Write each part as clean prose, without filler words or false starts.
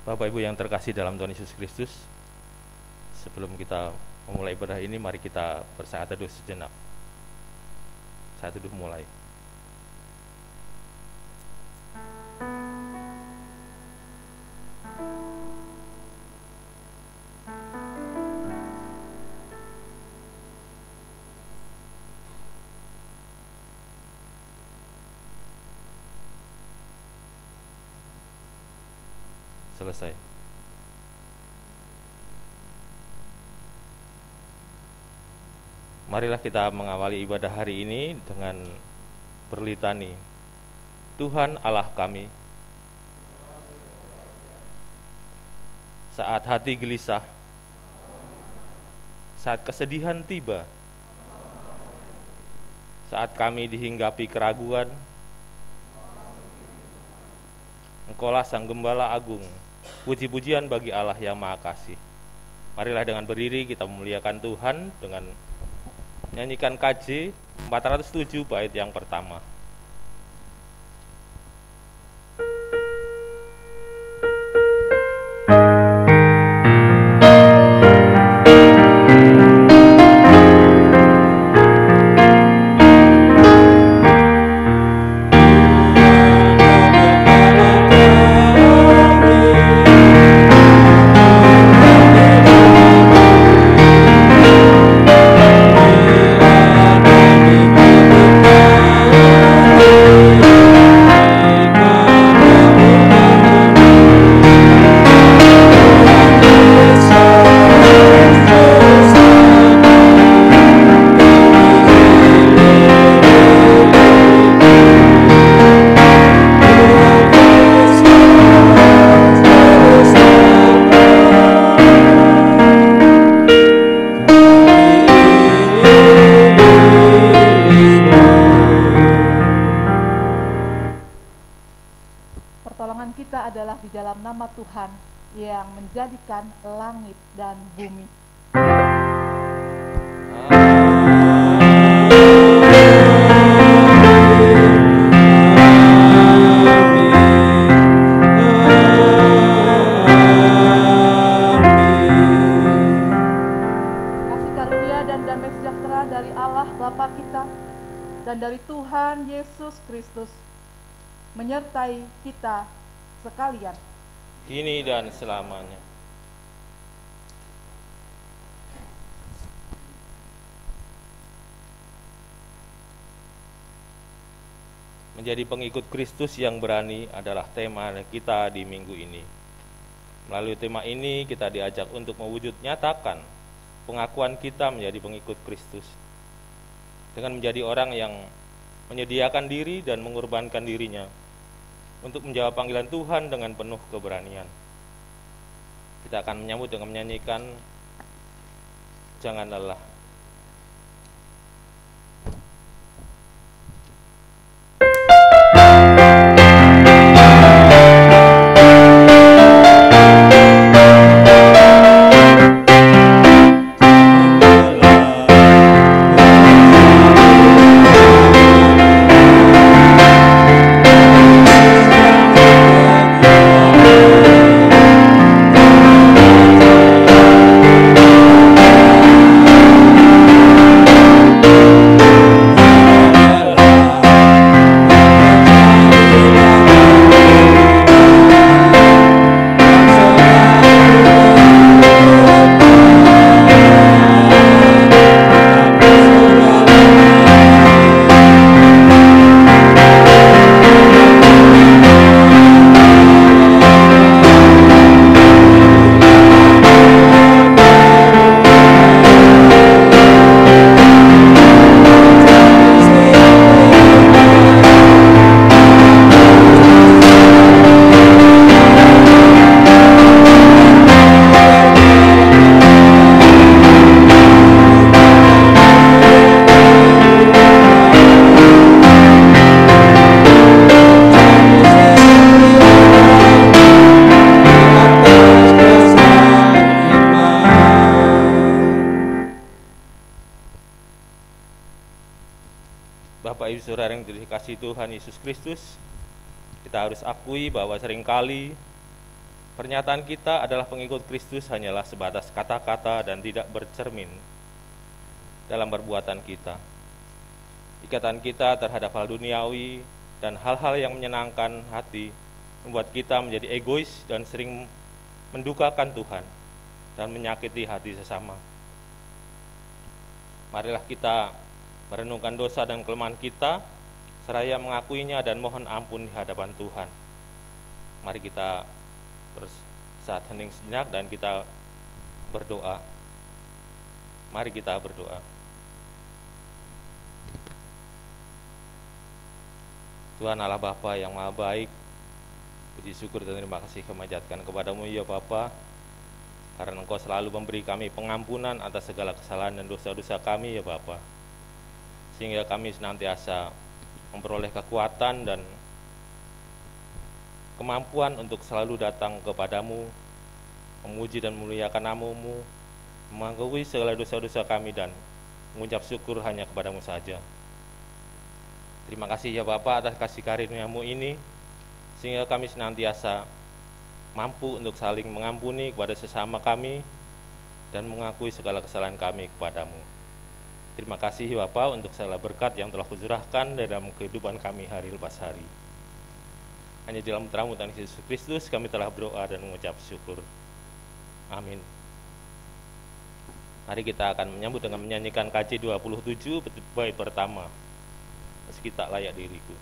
Bapak Ibu yang terkasih dalam Tuhan Yesus Kristus, sebelum kita memulai ibadah ini, mari kita bersaat teduh sejenak. Saat teduh mulai. Selesai. Marilah kita mengawali ibadah hari ini dengan berlitani. Tuhan Allah kami, saat hati gelisah, saat kesedihan tiba, saat kami dihinggapi keraguan, Engkaulah Sang Gembala Agung. Puji-pujian bagi Allah yang Maha Kasih. Marilah dengan berdiri kita memuliakan Tuhan dengan menyanyikan KJ 407 bait yang pertama. Nama Tuhan yang menjadikan langit dan bumi. Kasih karunia dan damai sejahtera dari Allah Bapa kita dan dari Tuhan Yesus Kristus menyertai kita sekalian, kini dan selamanya. Menjadi pengikut Kristus yang berani adalah tema kita di minggu ini. Melalui tema ini kita diajak untuk mewujud nyatakan pengakuan kita menjadi pengikut Kristus dengan menjadi orang yang menyediakan diri dan mengorbankan dirinya untuk menjawab panggilan Tuhan dengan penuh keberanian. Kita akan menyambut dengan menyanyikan Jangan Lelah. Bapak Ibu Saudara yang dikasihi Tuhan Yesus Kristus, kita harus akui bahwa seringkali Pernyataan kita adalah pengikut Kristus hanyalah sebatas kata-kata dan tidak bercermin dalam perbuatan kita. Ikatan kita terhadap hal duniawi dan hal-hal yang menyenangkan hati membuat kita menjadi egois dan sering mendukakan Tuhan dan menyakiti hati sesama. Marilah kita merenungkan dosa dan kelemahan kita, seraya mengakuinya dan mohon ampun di hadapan Tuhan. Mari kita saat hening sejenak dan kita berdoa. Mari kita berdoa. Tuhan Allah Bapa yang Maha Baik, puji syukur dan terima kasih kami panjatkan kepadamu ya Bapa, karena Engkau selalu memberi kami pengampunan atas segala kesalahan dan dosa-dosa kami ya Bapa, sehingga kami senantiasa memperoleh kekuatan dan kemampuan untuk selalu datang kepadamu, memuji dan memuliakan nama-Mu, mengakui segala dosa-dosa kami dan mengucap syukur hanya kepadamu saja. Terima kasih ya Bapa atas kasih karunia-Mu ini, sehingga kami senantiasa mampu untuk saling mengampuni kepada sesama kami dan mengakui segala kesalahan kami kepadamu. Terima kasih ya Bapa untuk segala berkat yang telah Kuzurahkan dalam kehidupan kami hari lepas hari. Hanya di dalam terang Tuhan Yesus Kristus kami telah berdoa dan mengucap syukur. Amin. Mari kita akan menyambut dengan menyanyikan KJ 27 bait pertama. Meski tak layak diriku.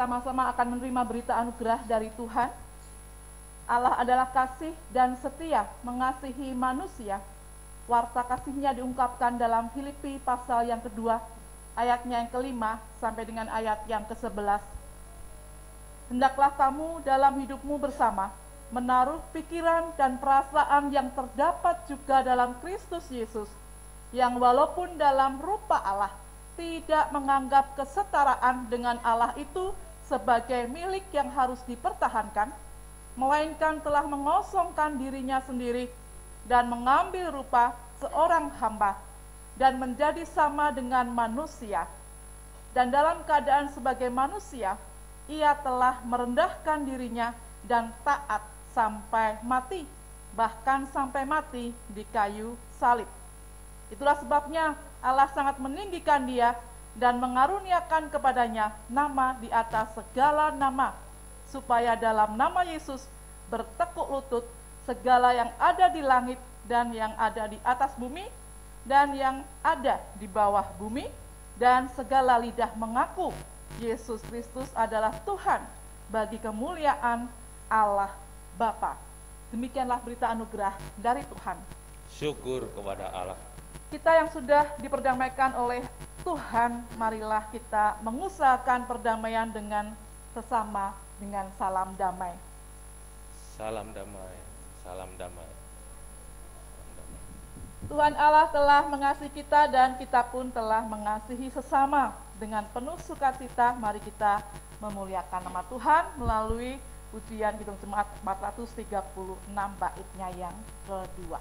bersama-sama akan menerima berita anugerah dari Tuhan. Allah adalah kasih dan setia mengasihi manusia. Warta kasihnya diungkapkan dalam Filipi pasal yang kedua, ayatnya yang kelima sampai dengan ayat yang ke-11. Hendaklah kamu dalam hidupmu bersama menaruh pikiran dan perasaan yang terdapat juga dalam Kristus Yesus, yang walaupun dalam rupa Allah tidak menganggap kesetaraan dengan Allah itu sebagai milik yang harus dipertahankan, melainkan telah mengosongkan dirinya sendiri dan mengambil rupa seorang hamba dan menjadi sama dengan manusia. Dan dalam keadaan sebagai manusia, ia telah merendahkan dirinya dan taat sampai mati, bahkan sampai mati di kayu salib. Itulah sebabnya Allah sangat meninggikan dia dan mengaruniakan kepadanya nama di atas segala nama, supaya dalam nama Yesus bertekuk lutut segala yang ada di langit dan yang ada di atas bumi dan yang ada di bawah bumi, dan segala lidah mengaku Yesus Kristus adalah Tuhan, bagi kemuliaan Allah Bapa. Demikianlah berita anugerah dari Tuhan. Syukur kepada Allah. Kita yang sudah diperdamaikan oleh Tuhan, marilah kita mengusahakan perdamaian dengan sesama dengan salam damai. Salam damai, salam damai. Tuhan Allah telah mengasihi kita dan kita pun telah mengasihi sesama. Dengan penuh sukacita mari kita memuliakan nama Tuhan melalui pujian Kidung Jemaat 436 baitnya yang kedua.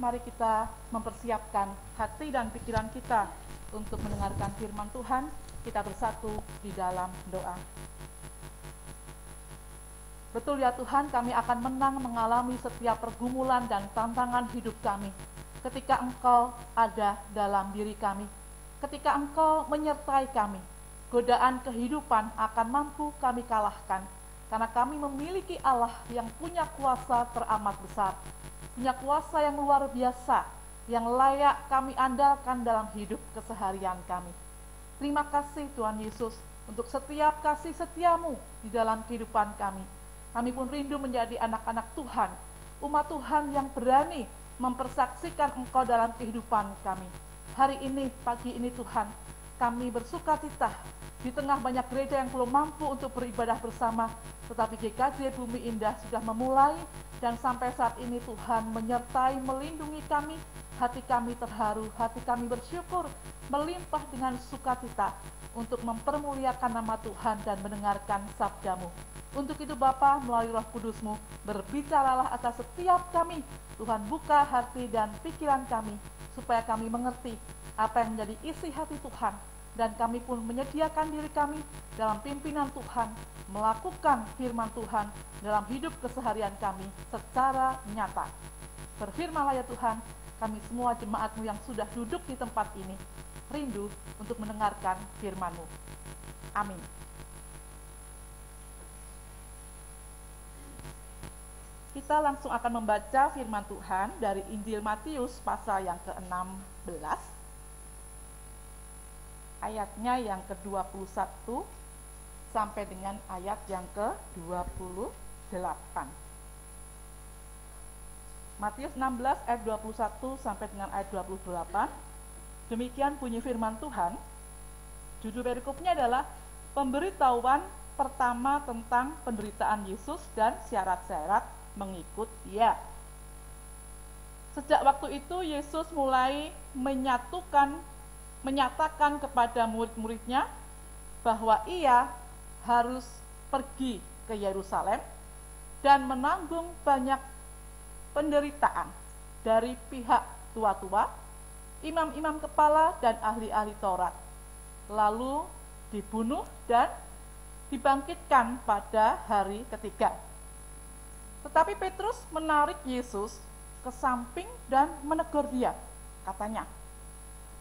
Mari kita mempersiapkan hati dan pikiran kita untuk mendengarkan firman Tuhan. Kita bersatu di dalam doa. Betul ya Tuhan, kami akan menang mengalami setiap pergumulan dan tantangan hidup kami ketika Engkau ada dalam diri kami. Ketika Engkau menyertai kami, godaan kehidupan akan mampu kami kalahkan, karena kami memiliki Allah yang punya kuasa teramat besar, punya kuasa yang luar biasa, yang layak kami andalkan dalam hidup keseharian kami. Terima kasih Tuhan Yesus untuk setiap kasih setiamu di dalam kehidupan kami. Kami pun rindu menjadi anak-anak Tuhan, umat Tuhan yang berani mempersaksikan Engkau dalam kehidupan kami. Hari ini, pagi ini Tuhan, kami bersukacita di tengah banyak gereja yang belum mampu untuk beribadah bersama, tetapi GKJ Bumi Indah sudah memulai, dan sampai saat ini Tuhan menyertai, melindungi kami. Hati kami terharu, hati kami bersyukur, melimpah dengan sukacita untuk mempermuliakan nama Tuhan dan mendengarkan sabda-Mu. Untuk itu Bapa, melalui Roh Kudus-Mu, berbicaralah atas setiap kami. Tuhan, buka hati dan pikiran kami, supaya kami mengerti apa yang menjadi isi hati Tuhan, dan kami pun menyediakan diri kami dalam pimpinan Tuhan, melakukan firman Tuhan dalam hidup keseharian kami secara nyata. Berfirmanlah ya Tuhan, kami semua jemaat-Mu yang sudah duduk di tempat ini, rindu untuk mendengarkan firman-Mu. Amin. Kita langsung akan membaca firman Tuhan dari Injil Matius pasal yang ke-16, ayatnya yang ke-21 sampai dengan ayat yang ke-28. Matius 16 ayat 21 sampai dengan ayat 28. Demikian bunyi firman Tuhan. Judul perikopnya adalah pemberitahuan pertama tentang penderitaan Yesus dan syarat-syarat mengikut Dia. Sejak waktu itu Yesus mulai menyatakan kepada murid-muridnya bahwa Ia harus pergi ke Yerusalem dan menanggung banyak penderitaan dari pihak tua-tua, imam-imam kepala dan ahli-ahli Taurat, lalu dibunuh dan dibangkitkan pada hari ketiga. Tetapi Petrus menarik Yesus ke samping dan menegur Dia. Katanya,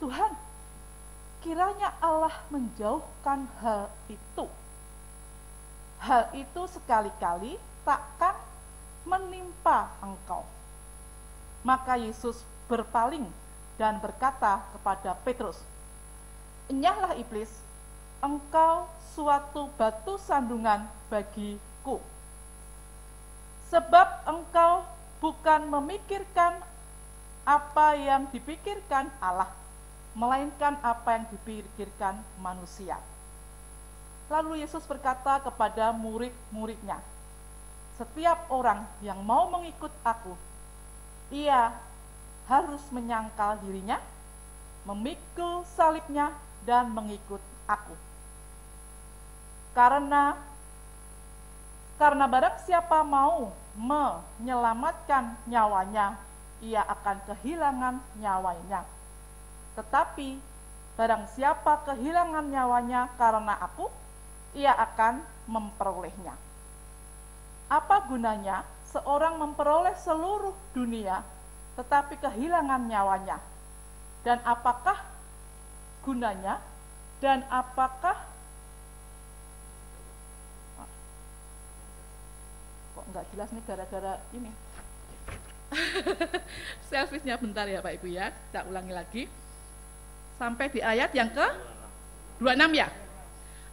"Tuhan, kiranya Allah menjauhkan hal itu. Hal itu sekali-kali takkan menimpa Engkau." Maka Yesus berpaling dan berkata kepada Petrus, "Enyahlah iblis, engkau suatu batu sandungan bagiku. Sebab engkau bukan memikirkan apa yang dipikirkan Allah, melainkan apa yang dipikirkan manusia." Lalu Yesus berkata kepada murid-muridnya, setiap orang yang mau mengikut aku, ia harus menyangkal dirinya, memikul salibnya, dan mengikut aku. Karena barang siapa mau menyelamatkan nyawanya, ia akan kehilangan nyawanya. Tetapi barang siapa kehilangan nyawanya karena aku, ia akan memperolehnya. Apa gunanya seorang memperoleh seluruh dunia tetapi kehilangan nyawanya? Dan apakah gunanya? Dan apakah kok nggak jelas nih gara-gara ini? Selfishnya bentar ya Pak Ibu ya, kita ulangi lagi sampai di ayat yang ke 26 ya.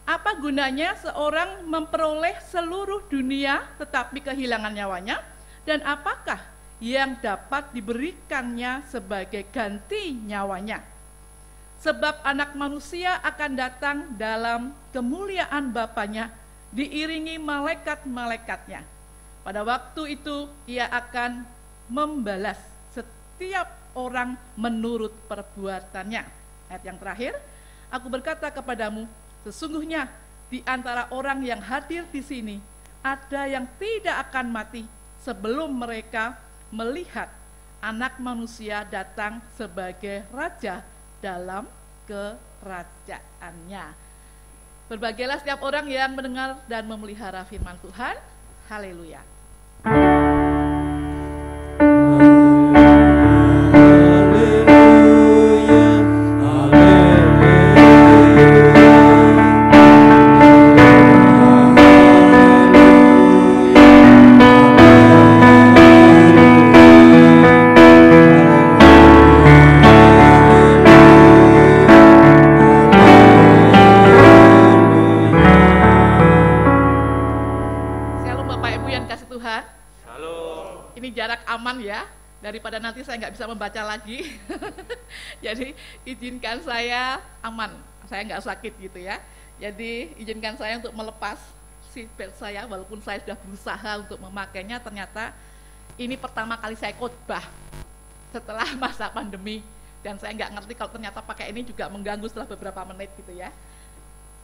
Apa gunanya seorang memperoleh seluruh dunia tetapi kehilangan nyawanya? Dan apakah yang dapat diberikannya sebagai ganti nyawanya? Sebab anak manusia akan datang dalam kemuliaan Bapanya diiringi malaikat-malaikatnya. Pada waktu itu ia akan membalas setiap orang menurut perbuatannya. Ayat yang terakhir, aku berkata kepadamu, sesungguhnya di antara orang yang hadir di sini ada yang tidak akan mati sebelum mereka melihat Anak Manusia datang sebagai Raja dalam kerajaannya. Berbahagialah setiap orang yang mendengar dan memelihara firman Tuhan. Haleluya. Aman ya, daripada nanti saya nggak bisa membaca lagi. Jadi izinkan saya aman, saya nggak sakit gitu ya. Jadi izinkan saya untuk melepas seatbelt saya, walaupun saya sudah berusaha untuk memakainya, ternyata ini pertama kali saya khotbah setelah masa pandemi, dan saya nggak ngerti kalau ternyata pakai ini juga mengganggu setelah beberapa menit gitu ya.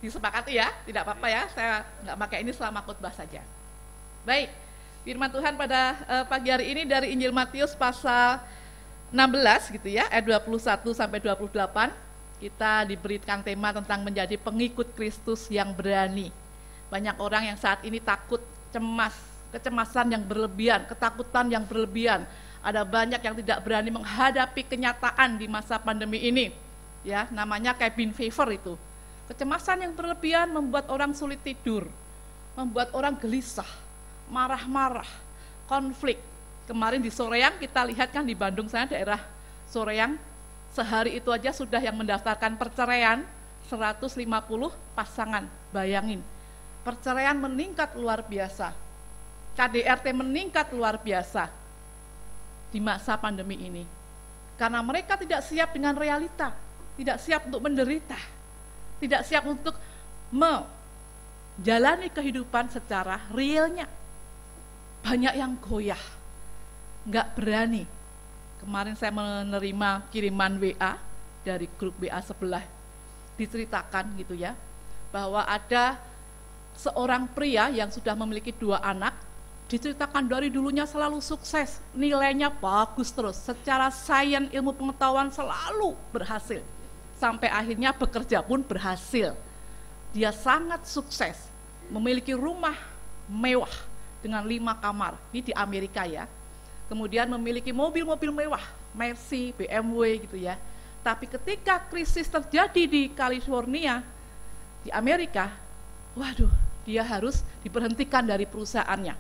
Disepakati ya, tidak apa-apa ya, saya nggak pakai ini selama khotbah saja. Baik. Firman Tuhan pada pagi hari ini dari Injil Matius pasal 16 gitu ya, ayat 21 sampai 28. Kita diberikan tema tentang menjadi pengikut Kristus yang berani. Banyak orang yang saat ini takut, cemas, kecemasan yang berlebihan, ketakutan yang berlebihan. Ada banyak yang tidak berani menghadapi kenyataan di masa pandemi ini. Ya, namanya cabin fever itu. Kecemasan yang berlebihan membuat orang sulit tidur, membuat orang gelisah, marah-marah, konflik. Kemarin di Soreang kita lihat kan di Bandung sana, daerah Soreang, sehari itu aja sudah yang mendaftarkan perceraian 150 pasangan. Bayangin, perceraian meningkat luar biasa, KDRT meningkat luar biasa di masa pandemi ini. Karena mereka tidak siap dengan realita, tidak siap untuk menderita, tidak siap untuk menjalani kehidupan secara realnya. Banyak yang goyah, nggak berani. Kemarin saya menerima kiriman WA dari grup WA sebelah, diceritakan gitu ya, bahwa ada seorang pria yang sudah memiliki 2 anak, diceritakan dari dulunya selalu sukses, nilainya bagus terus, secara sains ilmu pengetahuan selalu berhasil, sampai akhirnya bekerja pun berhasil. Dia sangat sukses, memiliki rumah mewah dengan 5 kamar, ini di Amerika ya. Kemudian memiliki mobil-mobil mewah, Mercy, BMW gitu ya. Tapi ketika krisis terjadi di California, di Amerika, waduh, dia harus diberhentikan dari perusahaannya.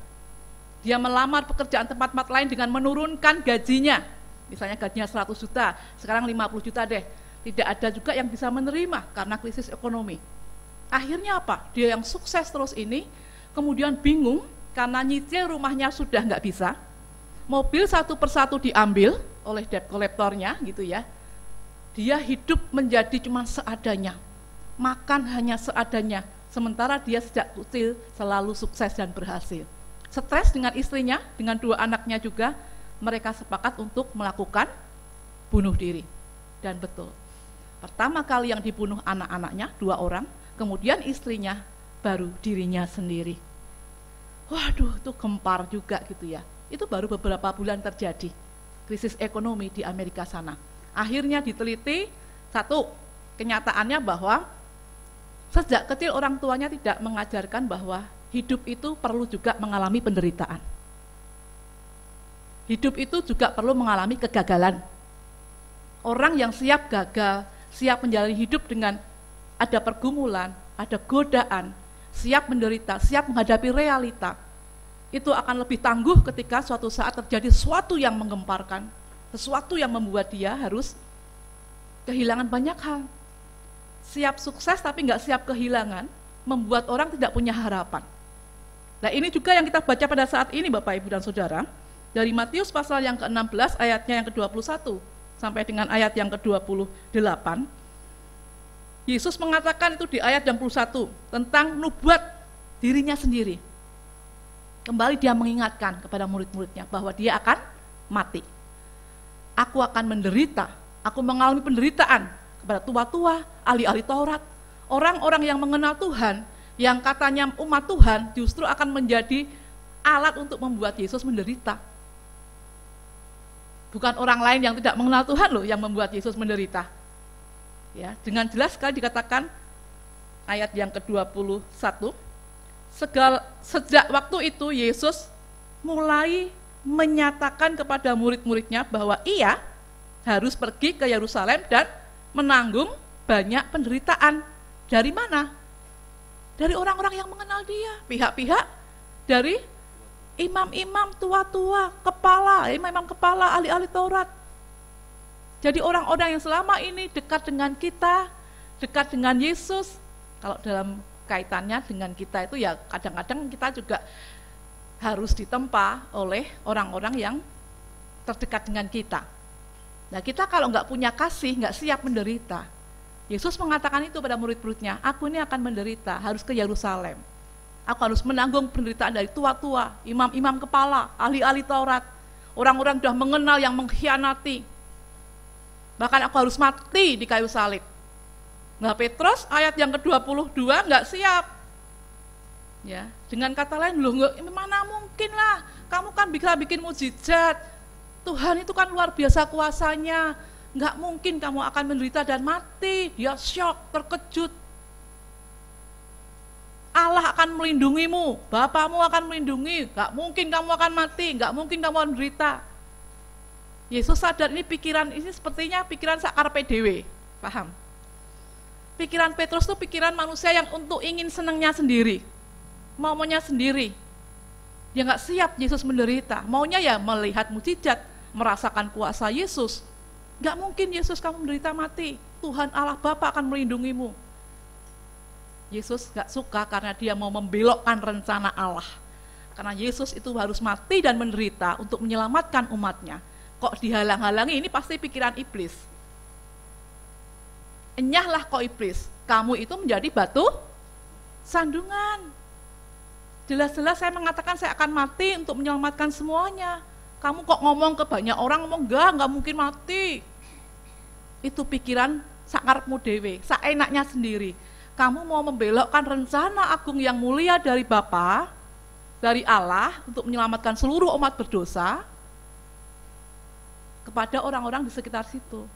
Dia melamar pekerjaan tempat-tempat lain dengan menurunkan gajinya. Misalnya gajinya 100 juta, sekarang 50 juta deh. Tidak ada juga yang bisa menerima karena krisis ekonomi. Akhirnya apa? Dia yang sukses terus ini, kemudian bingung, karena nyicil rumahnya sudah nggak bisa, mobil satu persatu diambil oleh debt collectornya gitu ya. Dia hidup menjadi cuma seadanya, makan hanya seadanya, sementara dia sejak kecil selalu sukses dan berhasil. Stres dengan istrinya, dengan 2 anaknya juga, mereka sepakat untuk melakukan bunuh diri. Dan betul, pertama kali yang dibunuh anak-anaknya 2 orang, kemudian istrinya, baru dirinya sendiri. Waduh, itu gempar juga gitu ya. Itu baru beberapa bulan terjadi krisis ekonomi di Amerika sana. Akhirnya diteliti, satu, kenyataannya bahwa sejak kecil orang tuanya tidak mengajarkan bahwa hidup itu perlu juga mengalami penderitaan. Hidup itu juga perlu mengalami kegagalan. Orang yang siap gagal, siap menjalani hidup dengan ada pergumulan, ada godaan, siap menderita, siap menghadapi realita, itu akan lebih tangguh ketika suatu saat terjadi sesuatu yang menggemparkan, sesuatu yang membuat dia harus kehilangan banyak hal. Siap sukses tapi nggak siap kehilangan, membuat orang tidak punya harapan. Nah, ini juga yang kita baca pada saat ini Bapak Ibu dan Saudara, dari Matius pasal yang ke-16 ayatnya yang ke-21 sampai dengan ayat yang ke-28. Yesus mengatakan itu di ayat 21 tentang nubuat dirinya sendiri. Kembali dia mengingatkan kepada murid-muridnya bahwa dia akan mati. Aku akan menderita, aku mengalami penderitaan kepada tua-tua, ahli-ahli Taurat, orang-orang yang mengenal Tuhan, yang katanya umat Tuhan justru akan menjadi alat untuk membuat Yesus menderita. Bukan orang lain yang tidak mengenal Tuhan loh yang membuat Yesus menderita. Ya, dengan jelas sekali dikatakan ayat yang ke-21, sejak waktu itu Yesus mulai menyatakan kepada murid-muridnya bahwa ia harus pergi ke Yerusalem dan menanggung banyak penderitaan. Dari mana? Dari orang-orang yang mengenal dia, pihak-pihak dari imam-imam tua-tua, imam-imam kepala, ahli-ahli Taurat. Jadi orang-orang yang selama ini dekat dengan kita, dekat dengan Yesus, kalau dalam kaitannya dengan kita itu ya kadang-kadang kita juga harus ditempa oleh orang-orang yang terdekat dengan kita. Nah, kita kalau nggak punya kasih, nggak siap menderita. Yesus mengatakan itu pada murid-muridnya, aku ini akan menderita, harus ke Yerusalem. Aku harus menanggung penderitaan dari tua-tua, imam-imam kepala, ahli-ahli Taurat, orang-orang sudah mengenal yang mengkhianati. Bahkan aku harus mati di kayu salib. Nah, Petrus ayat yang ke-22 nggak siap. Ya, dengan kata lain, loh, mana mungkin lah, kamu kan bisa bikin mukjizat. Tuhan itu kan luar biasa kuasanya. Nggak mungkin kamu akan menderita dan mati. Dia syok, terkejut. Allah akan melindungimu, Bapamu akan melindungi, nggak mungkin kamu akan mati, nggak mungkin kamu akan menderita. Yesus sadar ini pikiran, ini sepertinya pikiran sakar PDW, paham? Pikiran Petrus itu pikiran manusia yang untuk ingin senangnya sendiri, maunya sendiri. Dia nggak siap Yesus menderita, maunya ya melihat mukjizat, merasakan kuasa Yesus. Nggak mungkin Yesus kamu menderita mati, Tuhan Allah Bapa akan melindungimu. Yesus nggak suka karena dia mau membelokkan rencana Allah. Karena Yesus itu harus mati dan menderita untuk menyelamatkan umatnya. Kok dihalang-halangi, ini pasti pikiran iblis. Enyahlah kok iblis, kamu itu menjadi batu sandungan. Jelas-jelas saya mengatakan saya akan mati untuk menyelamatkan semuanya. Kamu kok ngomong ke banyak orang, ngomong enggak mungkin mati. Itu pikiran sakarepmu dewe, saenaknya sendiri. Kamu mau membelokkan rencana agung yang mulia dari Bapa, dari Allah untuk menyelamatkan seluruh umat berdosa kepada orang-orang di sekitar situ.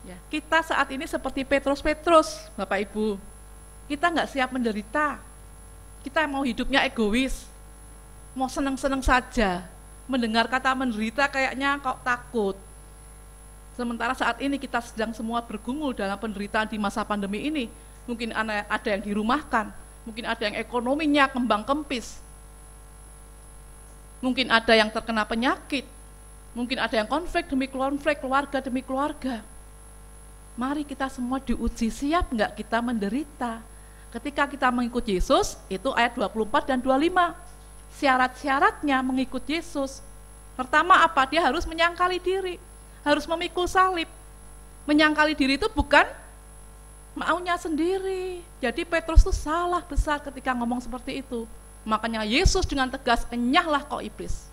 Ya, kita saat ini seperti Petrus, Bapak Ibu. Kita nggak siap menderita. Kita mau hidupnya egois, mau senang-senang saja. Mendengar kata menderita kayaknya kok takut. Sementara saat ini kita sedang semua bergumul dalam penderitaan di masa pandemi ini. Mungkin ada yang dirumahkan, mungkin ada yang ekonominya kembang kempis. Mungkin ada yang terkena penyakit, mungkin ada yang konflik demi konflik, keluarga demi keluarga. Mari kita semua diuji, siap nggak kita menderita. Ketika kita mengikut Yesus, itu ayat 24 dan 25. Syarat-syaratnya mengikut Yesus. Pertama apa? Dia harus menyangkali diri. Harus memikul salib. Menyangkali diri itu bukan maunya sendiri. Jadi Petrus itu salah besar ketika ngomong seperti itu. Makanya Yesus dengan tegas, enyahlah kau iblis.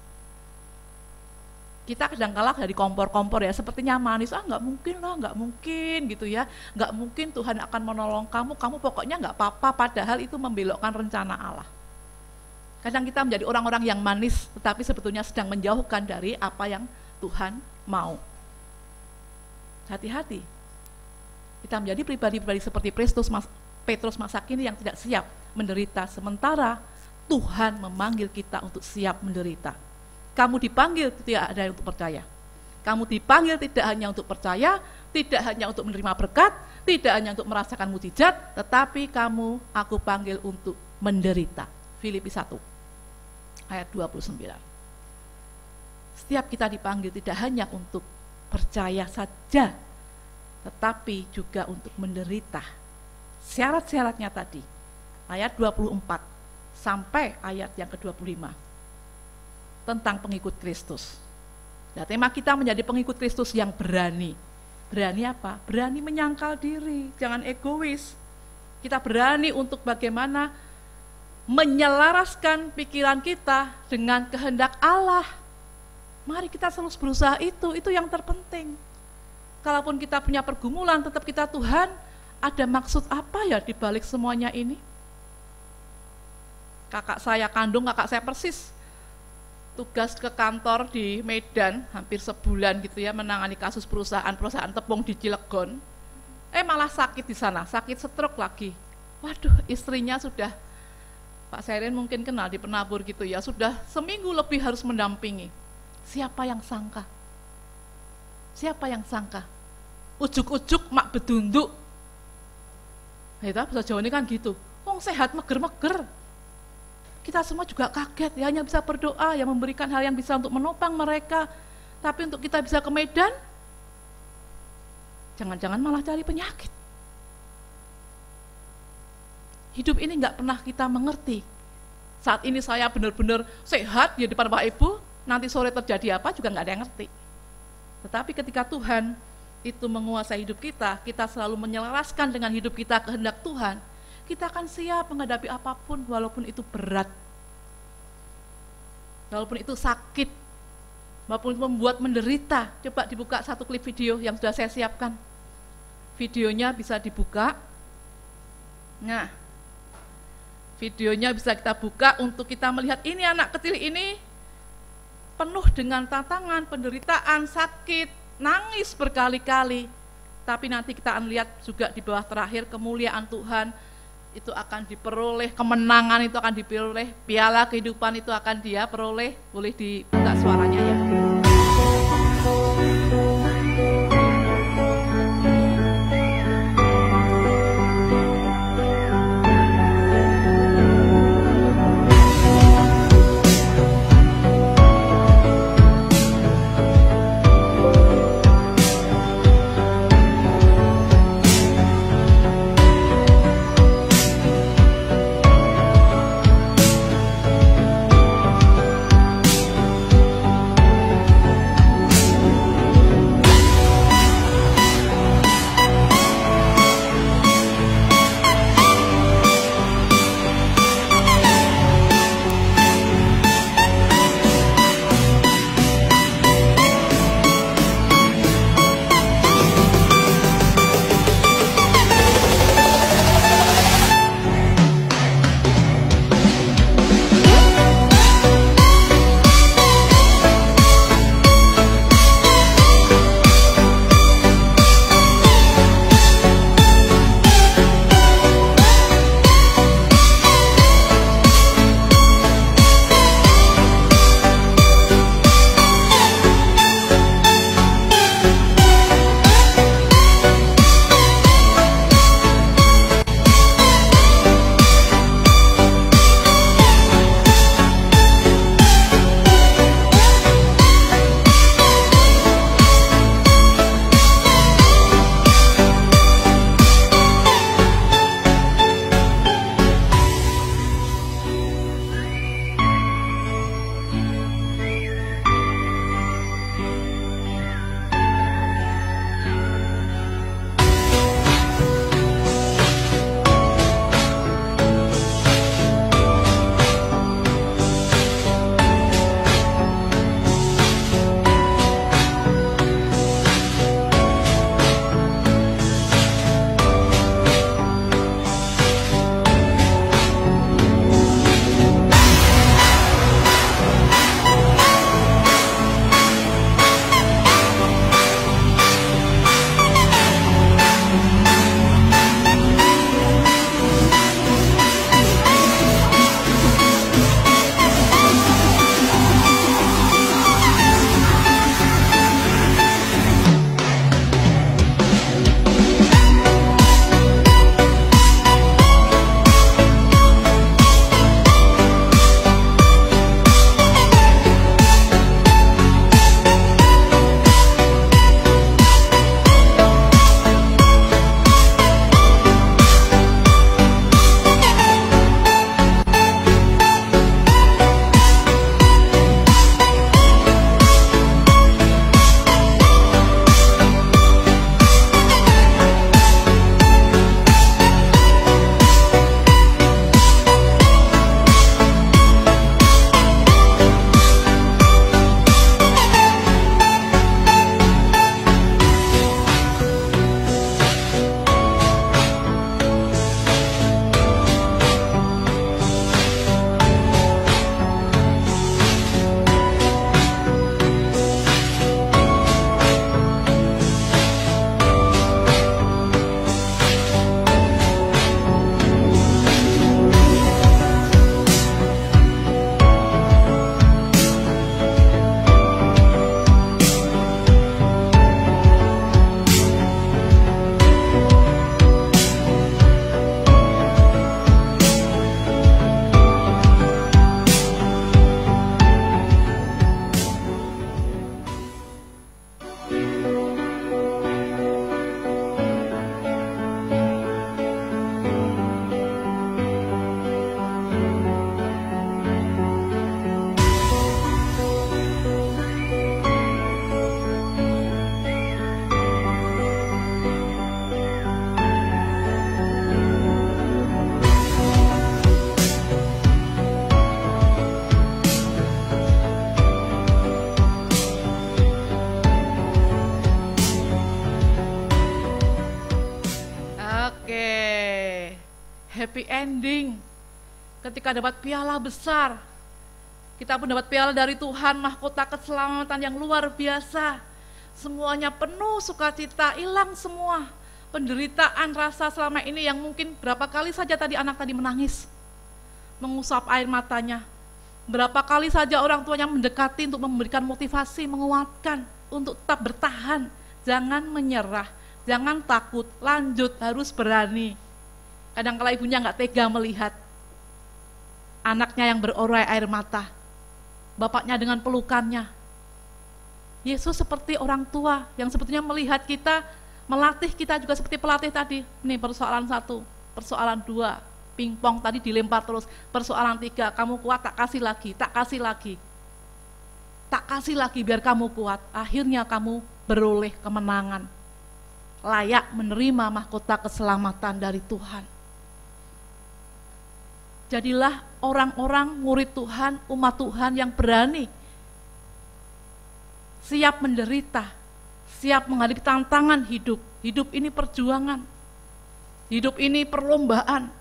Kita kadang-kala dari kompor-kompor ya, sepertinya manis, nggak mungkin lah, nggak mungkin gitu ya, nggak mungkin Tuhan akan menolong kamu pokoknya nggak apa-apa, padahal itu membelokkan rencana Allah. Kadang kita menjadi orang-orang yang manis, tetapi sebetulnya sedang menjauhkan dari apa yang Tuhan mau. Hati-hati, kita menjadi pribadi-pribadi seperti Petrus masa kini yang tidak siap menderita, sementara Tuhan memanggil kita untuk siap menderita. Kamu dipanggil tidak ada untuk percaya. Kamu dipanggil tidak hanya untuk percaya, tidak hanya untuk menerima berkat, tidak hanya untuk merasakan mukjizat, tetapi aku panggil untuk menderita. Filipi 1 ayat 29. Setiap kita dipanggil tidak hanya untuk percaya saja, tetapi juga untuk menderita. Syarat-syaratnya tadi, ayat 24 sampai ayat yang ke-25, tentang pengikut Kristus. Nah, tema kita menjadi pengikut Kristus yang berani. Berani apa? Berani menyangkal diri, jangan egois. Kita berani untuk bagaimana menyelaraskan pikiran kita dengan kehendak Allah. Mari kita selalu berusaha itu yang terpenting. Kalaupun kita punya pergumulan, tetap kita, Tuhan, ada maksud apa ya di balik semuanya ini? Kakak saya kandung, kakak saya persis tugas ke kantor di Medan hampir sebulan gitu ya, menangani kasus perusahaan tepung di Cilegon. Malah sakit di sana, sakit stroke lagi. Waduh, istrinya sudah, Pak Seren mungkin kenal di penabur gitu ya, sudah seminggu lebih harus mendampingi. Siapa yang sangka? Siapa yang sangka? Ujuk-ujuk mak bedunduk. Kita bahasa Jawa ini kan gitu. Wong sehat meger-meger. Kita semua juga kaget, ya, hanya bisa berdoa, yang memberikan hal yang bisa untuk menopang mereka. Tapi untuk kita bisa ke Medan, jangan-jangan malah cari penyakit. Hidup ini nggak pernah kita mengerti. Saat ini saya benar-benar sehat di depan Bapak Ibu, nanti sore terjadi apa juga nggak ada yang ngerti. Tetapi ketika Tuhan itu menguasai hidup kita selalu menyelaraskan dengan hidup kita kehendak Tuhan, kita akan siap menghadapi apapun walaupun itu berat, walaupun itu sakit, walaupun itu membuat menderita. Coba dibuka satu klip video yang sudah saya siapkan. Videonya bisa dibuka. Nah, videonya bisa kita buka untuk kita melihat ini anak kecil ini penuh dengan tantangan, penderitaan, sakit, nangis berkali-kali. Tapi nanti kita akan lihat juga di bawah terakhir kemuliaan Tuhan itu akan diperoleh, kemenangan itu akan diperoleh, piala kehidupan itu akan dia peroleh. Boleh dibuka suaranya ya. happy ending. Ketika dapat piala besar, kita pun dapat piala dari Tuhan, mahkota keselamatan yang luar biasa. Semuanya penuh sukacita, hilang semua penderitaan rasa selama ini yang mungkin berapa kali saja tadi anak tadi menangis, mengusap air matanya. Berapa kali saja orang tuanya mendekati untuk memberikan motivasi, menguatkan untuk tetap bertahan, jangan menyerah, jangan takut, lanjut, harus berani. Kadang-kala ibunya nggak tega melihat anaknya yang berorai air mata, bapaknya dengan pelukannya. Yesus seperti orang tua yang sebetulnya melihat kita, melatih kita juga seperti pelatih tadi. Ini persoalan 1, persoalan 2, pingpong tadi dilempar terus. Persoalan 3, kamu kuat, tak kasih lagi, tak kasih lagi. Tak kasih lagi biar kamu kuat. Akhirnya kamu beroleh kemenangan. Layak menerima mahkota keselamatan dari Tuhan. Jadilah orang-orang murid Tuhan, umat Tuhan yang berani, siap menderita, siap menghadapi tantangan hidup. Hidup ini perjuangan, hidup ini perlombaan.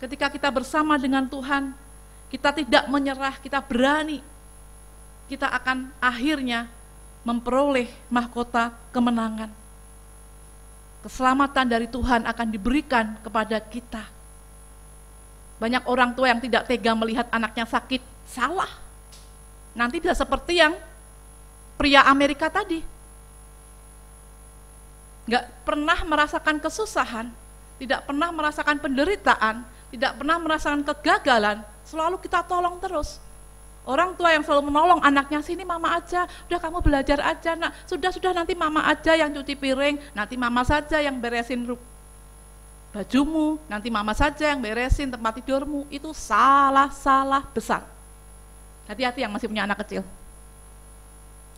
Ketika kita bersama dengan Tuhan, kita tidak menyerah, kita berani, kita akan akhirnya memperoleh mahkota kemenangan. Keselamatan dari Tuhan akan diberikan kepada kita. Banyak orang tua yang tidak tega melihat anaknya sakit, salah. Nanti bisa seperti yang pria Amerika tadi. Nggak pernah merasakan kesusahan, tidak pernah merasakan penderitaan, tidak pernah merasakan kegagalan, selalu kita tolong terus. Orang tua yang selalu menolong anaknya, sini mama aja, udah kamu belajar aja nak, sudah nanti mama aja yang cuci piring, nanti mama saja yang beresin bajumu, nanti mama saja yang beresin tempat tidurmu. Itu salah besar. Hati-hati yang masih punya anak kecil.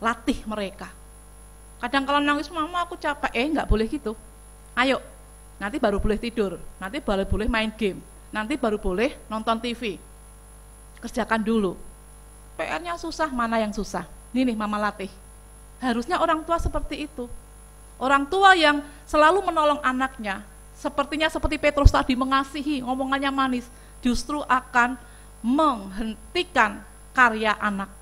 Latih mereka. Kadang kalau nangis, mama aku capek, nggak boleh gitu. Ayo, nanti baru boleh tidur, nanti baru boleh main game, nanti baru boleh nonton TV. Kerjakan dulu. PR-nya susah, mana yang susah? Ini nih mama latih. Harusnya orang tua seperti itu. Orang tua yang selalu menolong anaknya, sepertinya seperti Petrus tadi, mengasihi, ngomongannya manis, justru akan menghentikan karya anak.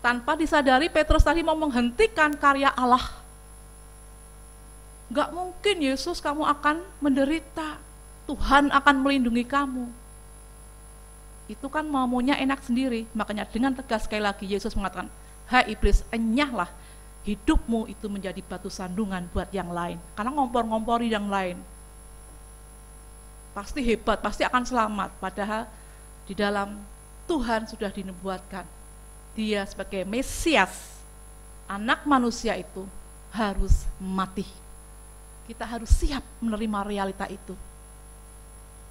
Tanpa disadari Petrus tadi mau menghentikan karya Allah. Gak mungkin Yesus kamu akan menderita, Tuhan akan melindungi kamu. Itu kan maunya enak sendiri, makanya dengan tegas sekali lagi Yesus mengatakan, hai iblis, enyahlah, hidupmu itu menjadi batu sandungan buat yang lain, karena ngompor-ngompori yang lain. Pasti hebat, pasti akan selamat, padahal di dalam Tuhan sudah dinubuatkan, dia sebagai Mesias, anak manusia itu harus mati. Kita harus siap menerima realita itu.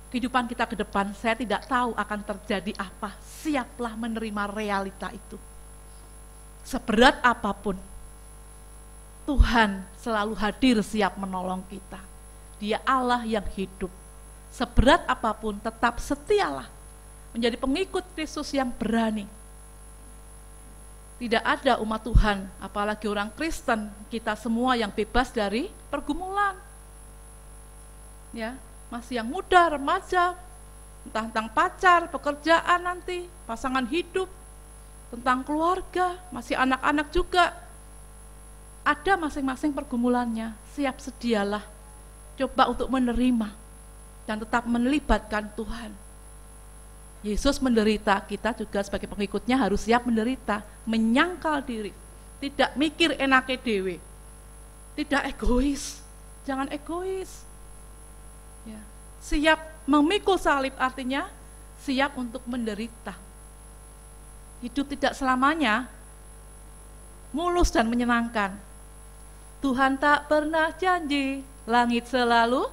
Kehidupan kita ke depan, saya tidak tahu akan terjadi apa, siaplah menerima realita itu. Seberat apapun, Tuhan selalu hadir siap menolong kita. Dia Allah yang hidup. Seberat apapun tetap setialah menjadi pengikut Kristus yang berani. Tidak ada umat Tuhan, apalagi orang Kristen, kita semua yang bebas dari pergumulan. Ya, masih yang muda, remaja, entah tentang pacar, pekerjaan nanti, pasangan hidup, tentang keluarga, masih anak-anak juga. Ada masing-masing pergumulannya, siap sedialah, coba untuk menerima, dan tetap melibatkan Tuhan. Yesus menderita, kita juga sebagai pengikutnya harus siap menderita, menyangkal diri, tidak mikir enake dewe, tidak egois, jangan egois. Ya. Siap memikul salib artinya siap untuk menderita. Hidup tidak selamanya mulus dan menyenangkan. Tuhan tak pernah janji langit selalu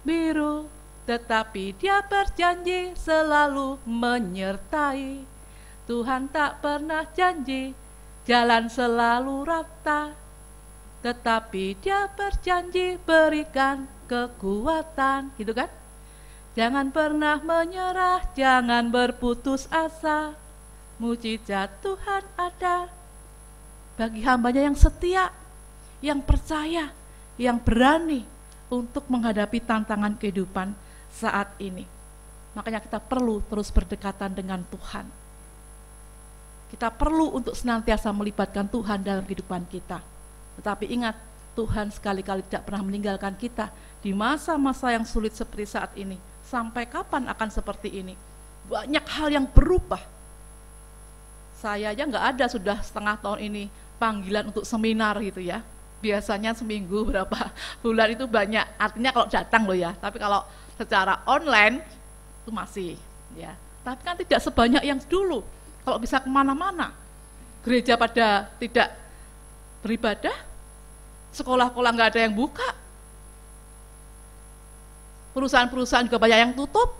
biru, tetapi Dia berjanji selalu menyertai. Tuhan tak pernah janji jalan selalu rata, tetapi Dia berjanji berikan kekuatan, gitu kan? Jangan pernah menyerah, jangan berputus asa. Mujizat Tuhan ada bagi hambanya yang setia, yang percaya, yang berani untuk menghadapi tantangan kehidupan saat ini. Makanya kita perlu terus berdekatan dengan Tuhan. Kita perlu untuk senantiasa melibatkan Tuhan dalam kehidupan kita. Tetapi ingat, Tuhan sekali-kali tidak pernah meninggalkan kita di masa-masa yang sulit seperti saat ini. Sampai kapan akan seperti ini? Banyak hal yang berubah. Saya aja nggak ada sudah setengah tahun ini panggilan untuk seminar gitu ya. Biasanya seminggu berapa bulan itu banyak. Artinya kalau datang loh ya. Tapi kalau secara online itu masih ya. Tapi kan tidak sebanyak yang dulu. Kalau bisa kemana-mana, gereja pada tidak beribadah, sekolah-sekolah nggak ada yang buka, perusahaan-perusahaan juga banyak yang tutup,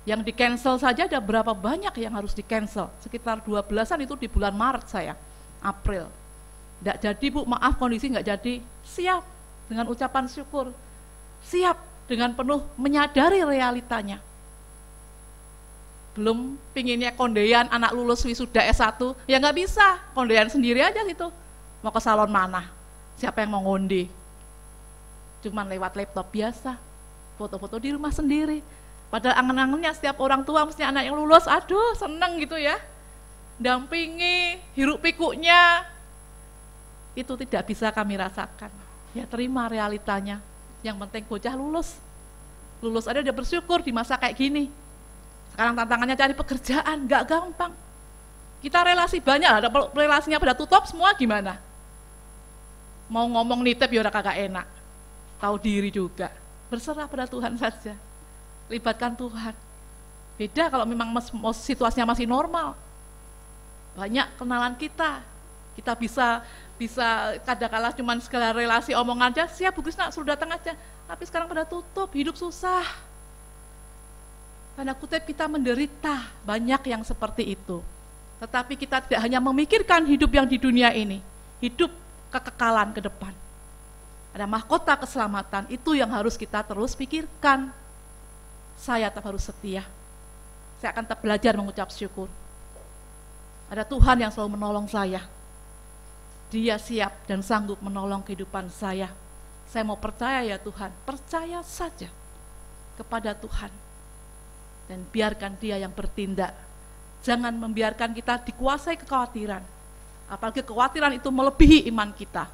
yang di cancel saja ada berapa banyak yang harus di cancel, sekitar 12-an itu di bulan Maret saya, April. Nggak jadi Bu, maaf kondisi nggak jadi, siap dengan ucapan syukur, siap dengan penuh menyadari realitanya. Belum pinginnya kondean anak lulus wisuda S1, ya nggak bisa, kondean sendiri aja gitu, mau ke salon mana, siapa yang mau ngonde, cuman lewat laptop biasa, foto-foto di rumah sendiri, padahal angen-angennya setiap orang tua mestinya anak yang lulus, aduh seneng gitu ya, dampingi, hiruk pikuknya, itu tidak bisa kami rasakan, ya terima realitanya, yang penting bocah lulus aja udah bersyukur di masa kayak gini. Sekarang tantangannya cari pekerjaan, nggak gampang. Kita relasi banyak, ada relasinya pada tutup semua gimana? Mau ngomong nitip ya udah kagak enak, tahu diri juga. Berserah pada Tuhan saja, libatkan Tuhan. Beda kalau memang situasinya masih normal. Banyak kenalan kita bisa kadang-kala cuma segala relasi omong aja, siap Bu Krisna suruh datang aja. Tapi sekarang pada tutup, hidup susah. Tanda kutip kita menderita, banyak yang seperti itu. Tetapi kita tidak hanya memikirkan hidup yang di dunia ini, hidup kekekalan ke depan. Ada mahkota keselamatan, itu yang harus kita terus pikirkan. Saya tetap harus setia. Saya akan tetap belajar mengucap syukur. Ada Tuhan yang selalu menolong saya. Dia siap dan sanggup menolong kehidupan saya. Saya mau percaya ya Tuhan, percaya saja kepada Tuhan. Dan biarkan dia yang bertindak. Jangan membiarkan kita dikuasai kekhawatiran. Apalagi kekhawatiran itu melebihi iman kita.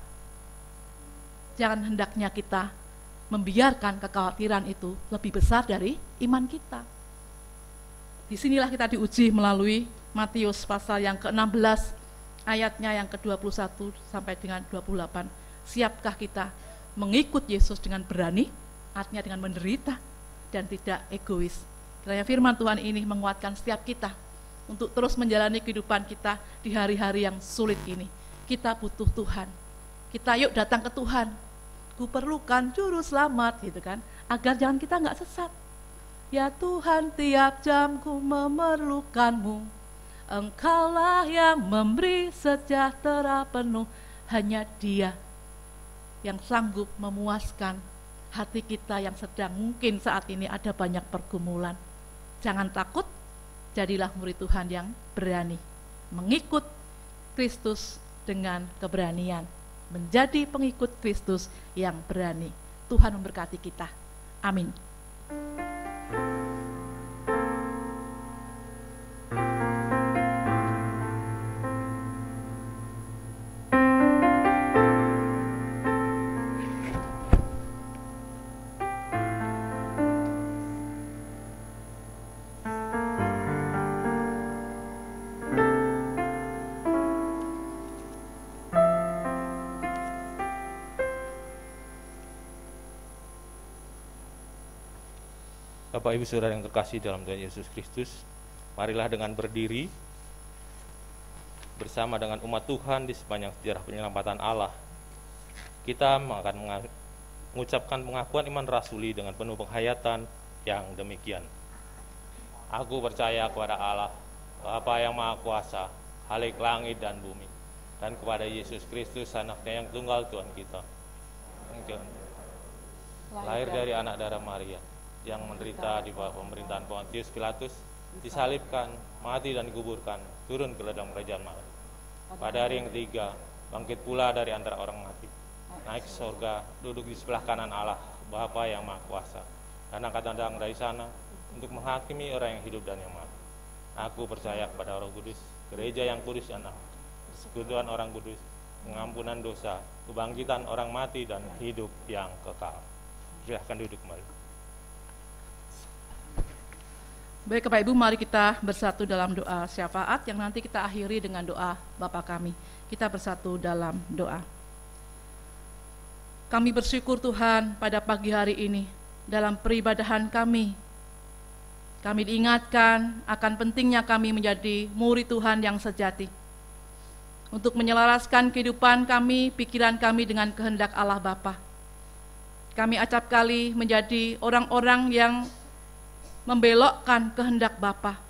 Jangan hendaknya kita membiarkan kekhawatiran itu lebih besar dari iman kita. Disinilah kita diuji melalui Matius pasal yang ke-16, ayatnya yang ke-21 sampai dengan 28. Siapkah kita mengikut Yesus dengan berani, artinya dengan menderita, dan tidak egois. Kiranya firman Tuhan ini menguatkan setiap kita untuk terus menjalani kehidupan kita di hari-hari yang sulit ini. Kita butuh Tuhan. Kita yuk datang ke Tuhan. Kuperlukan juru selamat, gitu kan, agar jangan kita nggak sesat. Ya Tuhan, tiap jam ku memerlukanmu. Engkaulah yang memberi sejahtera penuh. Hanya Dia yang sanggup memuaskan hati kita yang sedang mungkin saat ini ada banyak pergumulan. Jangan takut, jadilah murid Tuhan yang berani, mengikut Kristus dengan keberanian, menjadi pengikut Kristus yang berani. Tuhan memberkati kita. Amin. Bapak Ibu Saudara yang terkasih dalam Tuhan Yesus Kristus, marilah dengan berdiri bersama dengan umat Tuhan di sepanjang sejarah penyelamatan Allah. Kita akan mengucapkan pengakuan iman rasuli dengan penuh penghayatan yang demikian. Aku percaya kepada Allah, Bapa yang Maha Kuasa, Khalik langit dan bumi, dan kepada Yesus Kristus, Anaknya yang tunggal Tuhan kita, lahir dari anak darah Maria, yang menderita di bawah pemerintahan Pontius Pilatus, disalibkan, mati dan dikuburkan, turun ke dalam kerajaan maut. Pada hari yang ketiga, bangkit pula dari antara orang mati, naik ke surga, duduk di sebelah kanan Allah, Bapa yang Maha Kuasa, dan akan datang dari sana untuk menghakimi orang yang hidup dan yang mati. Aku percaya kepada Roh Kudus, gereja yang kudus dan persekutuan orang kudus, pengampunan dosa, kebangkitan orang mati, dan hidup yang kekal. Silahkan duduk kembali. Baik Bapak Ibu, mari kita bersatu dalam doa syafaat yang nanti kita akhiri dengan doa Bapa kami. Kita bersatu dalam doa. Kami bersyukur Tuhan pada pagi hari ini dalam peribadahan kami diingatkan akan pentingnya kami menjadi murid Tuhan yang sejati. Untuk menyelaraskan kehidupan kami, pikiran kami dengan kehendak Allah Bapa. Kami acap kali menjadi orang-orang yang membelokkan kehendak Bapa,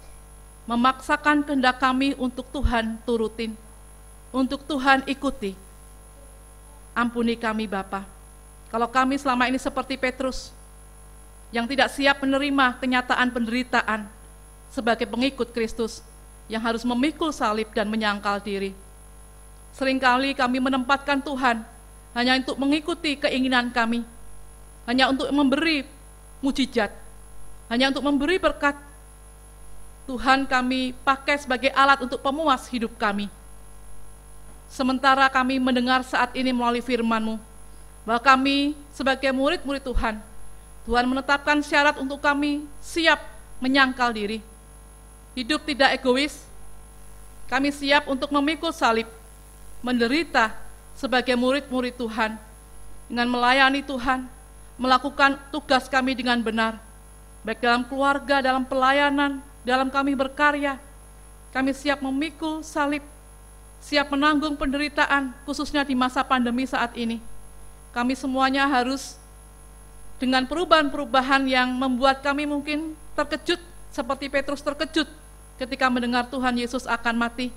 memaksakan kehendak kami untuk Tuhan turutin, untuk Tuhan ikuti. Ampuni kami Bapa, kalau kami selama ini seperti Petrus, yang tidak siap menerima kenyataan penderitaan sebagai pengikut Kristus, yang harus memikul salib dan menyangkal diri. Seringkali kami menempatkan Tuhan hanya untuk mengikuti keinginan kami, hanya untuk memberi mujizat, hanya untuk memberi berkat. Tuhan kami pakai sebagai alat untuk pemuas hidup kami. Sementara kami mendengar saat ini melalui firman-Mu, bahwa kami sebagai murid-murid Tuhan, Tuhan menetapkan syarat untuk kami siap menyangkal diri. Hidup tidak egois, kami siap untuk memikul salib, menderita sebagai murid-murid Tuhan, dengan melayani Tuhan, melakukan tugas kami dengan benar, baik dalam keluarga, dalam pelayanan, dalam kami berkarya. Kami siap memikul salib, siap menanggung penderitaan, khususnya di masa pandemi saat ini. Kami semuanya harus dengan perubahan-perubahan yang membuat kami mungkin terkejut, seperti Petrus terkejut ketika mendengar Tuhan Yesus akan mati.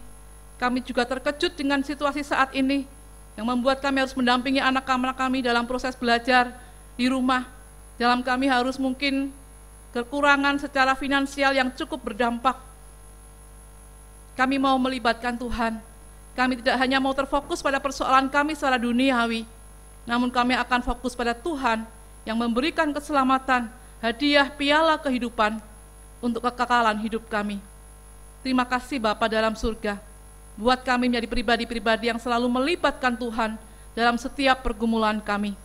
Kami juga terkejut dengan situasi saat ini, yang membuat kami harus mendampingi anak-anak kami dalam proses belajar di rumah. Dalam kami harus mungkin kekurangan secara finansial yang cukup berdampak. Kami mau melibatkan Tuhan. Kami tidak hanya mau terfokus pada persoalan kami secara duniawi, namun kami akan fokus pada Tuhan yang memberikan keselamatan, hadiah piala kehidupan untuk kekekalan hidup kami. Terima kasih Bapa dalam surga, buat kami menjadi pribadi-pribadi yang selalu melibatkan Tuhan dalam setiap pergumulan kami.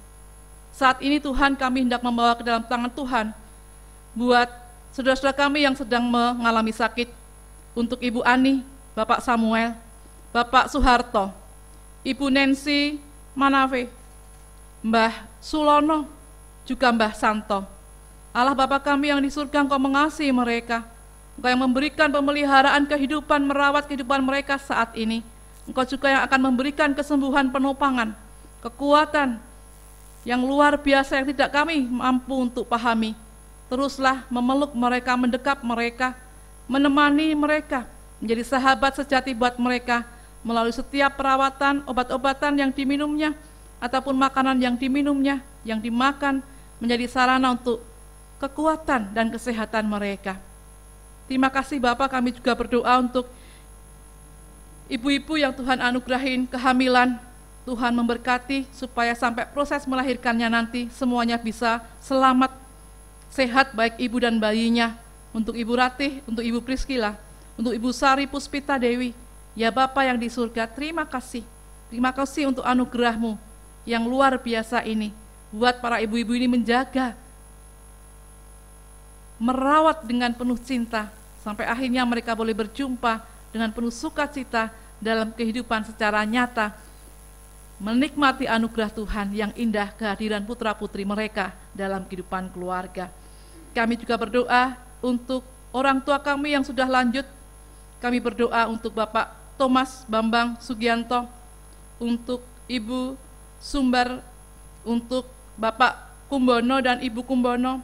Saat ini Tuhan, kami hendak membawa ke dalam tangan Tuhan buat saudara-saudara kami yang sedang mengalami sakit, untuk Ibu Ani, Bapak Samuel, Bapak Soeharto, Ibu Nancy Manave, Mbah Sulono, juga Mbah Santo. Allah Bapa kami yang di surga, Engkau mengasihi mereka, Engkau yang memberikan pemeliharaan kehidupan, merawat kehidupan mereka saat ini. Engkau juga yang akan memberikan kesembuhan, penopangan, kekuatan yang luar biasa yang tidak kami mampu untuk pahami. Teruslah memeluk mereka, mendekap mereka, menemani mereka, menjadi sahabat sejati buat mereka melalui setiap perawatan, obat-obatan yang diminumnya, ataupun makanan yang diminumnya, yang dimakan, menjadi sarana untuk kekuatan dan kesehatan mereka. Terima kasih Bapak, kami juga berdoa untuk ibu-ibu yang Tuhan anugerahin kehamilan. Tuhan memberkati supaya sampai proses melahirkannya nanti semuanya bisa selamat, sehat, baik ibu dan bayinya. Untuk Ibu Ratih, untuk Ibu Priskila, untuk Ibu Sari Puspita Dewi, ya Bapa yang di surga, terima kasih. Terima kasih untuk anugerah-Mu yang luar biasa ini, buat para ibu-ibu ini menjaga, merawat dengan penuh cinta, sampai akhirnya mereka boleh berjumpa dengan penuh sukacita dalam kehidupan secara nyata, menikmati anugerah Tuhan yang indah, kehadiran putra-putri mereka dalam kehidupan keluarga. Kami juga berdoa untuk orang tua kami yang sudah lanjut. Kami berdoa untuk Bapak Thomas Bambang Sugianto, untuk Ibu Sumbar, untuk Bapak Kumbono dan Ibu Kumbono,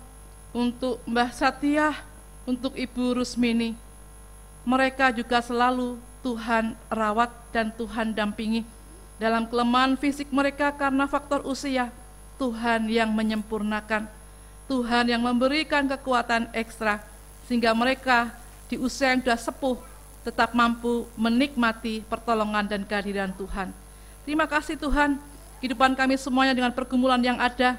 untuk Mbah Satya, untuk Ibu Rusmini. Mereka juga selalu Tuhan rawat dan Tuhan dampingi. Dalam kelemahan fisik mereka karena faktor usia, Tuhan yang menyempurnakan, Tuhan yang memberikan kekuatan ekstra, sehingga mereka di usia yang sudah sepuh tetap mampu menikmati pertolongan dan kehadiran Tuhan. Terima kasih Tuhan, kehidupan kami semuanya dengan pergumulan yang ada,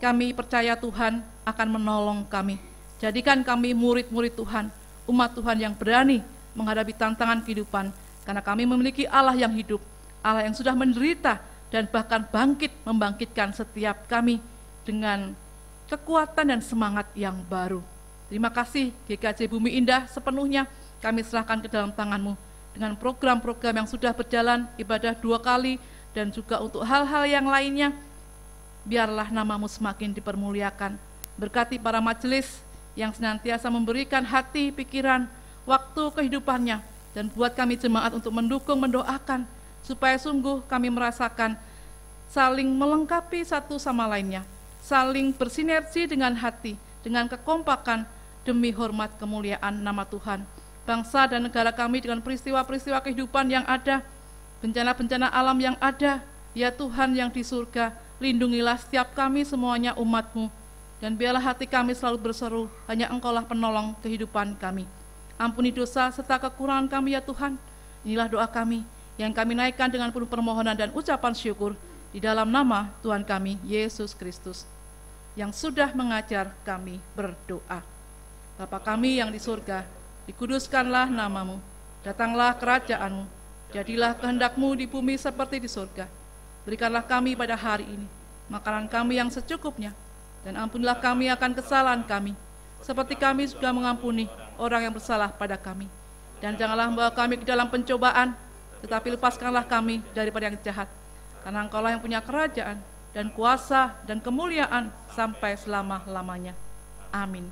kami percaya Tuhan akan menolong kami. Jadikan kami murid-murid Tuhan, umat Tuhan yang berani menghadapi tantangan kehidupan, karena kami memiliki Allah yang hidup, Allah yang sudah menderita dan bahkan membangkitkan setiap kami dengan kekuatan dan semangat yang baru. Terima kasih GKJ Bumi Indah, sepenuhnya kami serahkan ke dalam tangan-Mu dengan program-program yang sudah berjalan, ibadah 2 kali, dan juga untuk hal-hal yang lainnya. Biarlah nama-Mu semakin dipermuliakan. Berkati para majelis yang senantiasa memberikan hati, pikiran, waktu kehidupannya, dan buat kami jemaat untuk mendukung, mendoakan, supaya sungguh kami merasakan saling melengkapi satu sama lainnya, saling bersinergi dengan hati, dengan kekompakan demi hormat kemuliaan nama Tuhan. Bangsa dan negara kami dengan peristiwa-peristiwa kehidupan yang ada, bencana-bencana alam yang ada, ya Tuhan yang di surga, lindungilah setiap kami semuanya umat-Mu, dan biarlah hati kami selalu berseru, hanya Engkaulah penolong kehidupan kami. Ampuni dosa serta kekurangan kami ya Tuhan. Inilah doa kami yang kami naikkan dengan penuh permohonan dan ucapan syukur di dalam nama Tuhan kami, Yesus Kristus, yang sudah mengajar kami berdoa. Bapa kami yang di surga, dikuduskanlah nama-Mu, datanglah kerajaan-Mu, jadilah kehendak-Mu di bumi seperti di surga. Berikanlah kami pada hari ini makanan kami yang secukupnya, dan ampunilah kami akan kesalahan kami, seperti kami sudah mengampuni orang yang bersalah pada kami. Dan janganlah membawa kami ke dalam pencobaan, tetapi lepaskanlah kami daripada yang jahat. Karena Engkaulah yang punya kerajaan dan kuasa dan kemuliaan sampai selama-lamanya. Amin.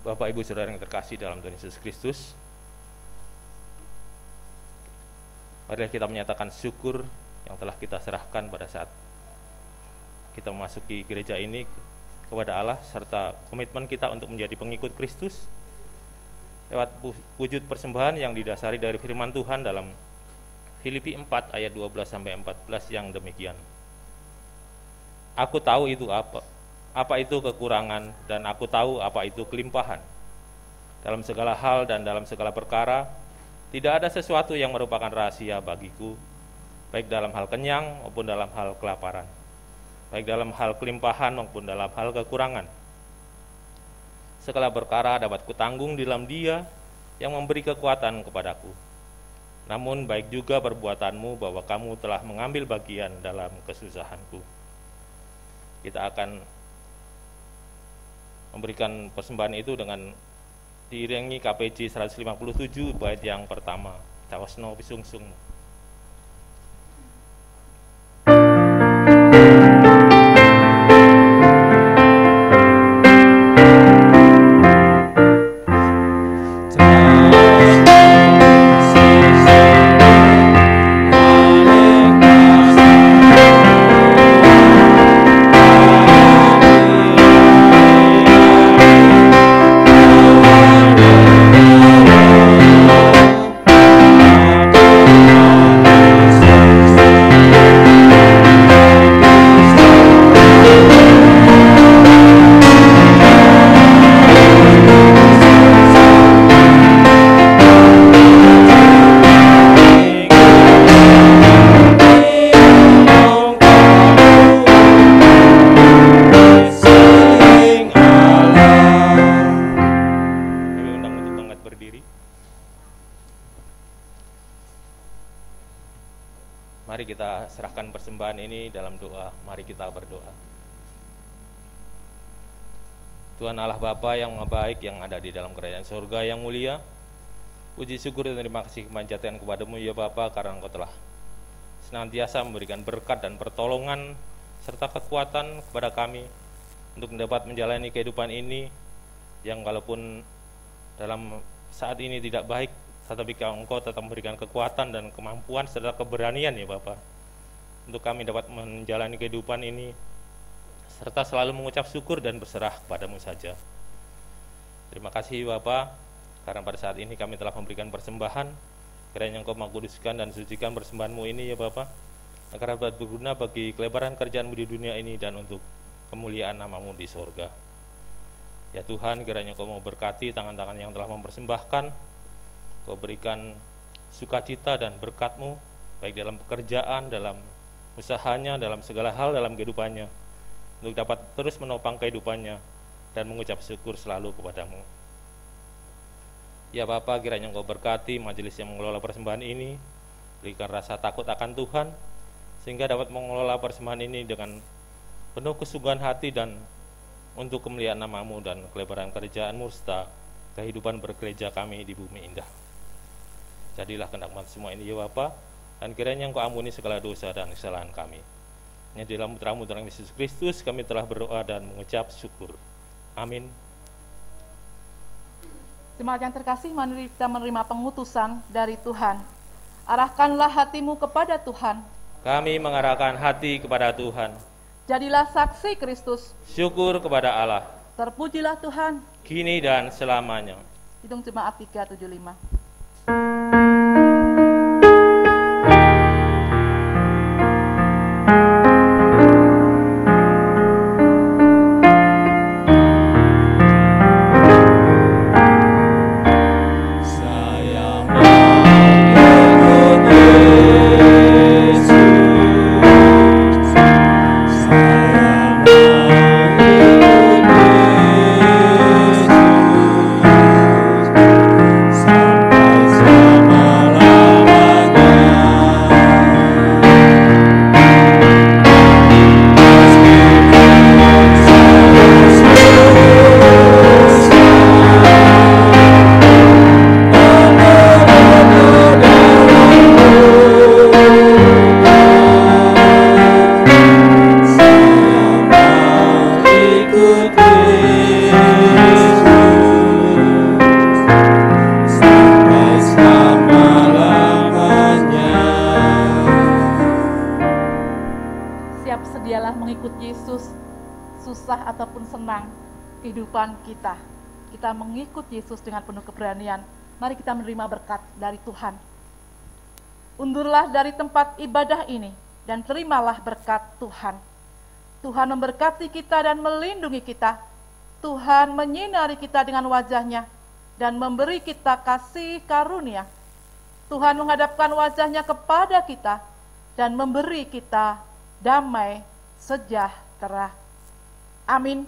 Bapak Ibu Saudara yang terkasih dalam Tuhan Yesus Kristus, marilah kita menyatakan syukur yang telah kita serahkan pada saat kita memasuki gereja ini kepada Allah, serta komitmen kita untuk menjadi pengikut Kristus lewat wujud persembahan yang didasari dari firman Tuhan dalam Filipi 4 ayat 12-14 yang demikian. Aku tahu itu apa itu kekurangan, dan aku tahu apa itu kelimpahan. Dalam segala hal dan dalam segala perkara, tidak ada sesuatu yang merupakan rahasia bagiku, baik dalam hal kenyang maupun dalam hal kelaparan, baik dalam hal kelimpahan maupun dalam hal kekurangan. Segala perkara dapat kutanggung di dalam Dia yang memberi kekuatan kepadaku. Namun baik juga perbuatanmu bahwa kamu telah mengambil bagian dalam kesusahanku. Kita akan memberikan persembahan itu dengan diiringi KPJ 157 bait yang pertama. Cawasno pisungsung. Mari kita serahkan persembahan ini dalam doa. Mari kita berdoa. Tuhan Allah Bapa yang baik, yang ada di dalam kerajaan surga yang mulia, puji syukur dan terima kasih kemanjatan kepadamu ya Bapa, karena Engkau telah senantiasa memberikan berkat dan pertolongan serta kekuatan kepada kami untuk dapat menjalani kehidupan ini yang walaupun dalam saat ini tidak baik, tetapi Engkau tetap memberikan kekuatan dan kemampuan serta keberanian ya Bapa, untuk kami dapat menjalani kehidupan ini serta selalu mengucap syukur dan berserah kepadamu saja. Terima kasih Bapa, karena pada saat ini kami telah memberikan persembahan. Kiranya Engkau mengkuduskan dan sucikan persembahan-Mu ini ya Bapa, agar dapat berguna bagi kelebaran kerjaan-Mu di dunia ini dan untuk kemuliaan nama-Mu di surga. Ya Tuhan, kiranya Kau mau berkati tangan-tangan yang telah mempersembahkan, Kau berikan sukacita dan berkat-Mu, baik dalam pekerjaan, dalam usahanya, dalam segala hal dalam kehidupannya, untuk dapat terus menopang kehidupannya dan mengucap syukur selalu kepadamu. Ya Bapa, kiranya Engkau berkati majelis yang mengelola persembahan ini, berikan rasa takut akan Tuhan, sehingga dapat mengelola persembahan ini dengan penuh kesungguhan hati dan untuk kemuliaan nama-Mu dan kelebaran kerajaan-Mu serta kehidupan bergereja kami di bumi indah. Jadilah kehendak-Mu semua ini ya Bapa, dan kiranya Engkau ampuni segala dosa dan kesalahan kami. Hanya di dalam putra-Mu Tuhan Yesus Kristus kami telah berdoa dan mengucap syukur. Amin. Jemaat yang terkasih, mari kita menerima pengutusan dari Tuhan. Arahkanlah hatimu kepada Tuhan. Kami mengarahkan hati kepada Tuhan. Jadilah saksi Kristus. Syukur kepada Allah. Terpujilah Tuhan. Kini dan selamanya. Hitung jemaat 375. Susah ataupun senang kehidupan kita mengikut Yesus dengan penuh keberanian. Mari kita menerima berkat dari Tuhan. Undurlah dari tempat ibadah ini dan terimalah berkat Tuhan. Tuhan memberkati kita dan melindungi kita. Tuhan menyinari kita dengan wajah-Nya dan memberi kita kasih karunia. Tuhan menghadapkan wajah-Nya kepada kita dan memberi kita damai sejahtera. Amin.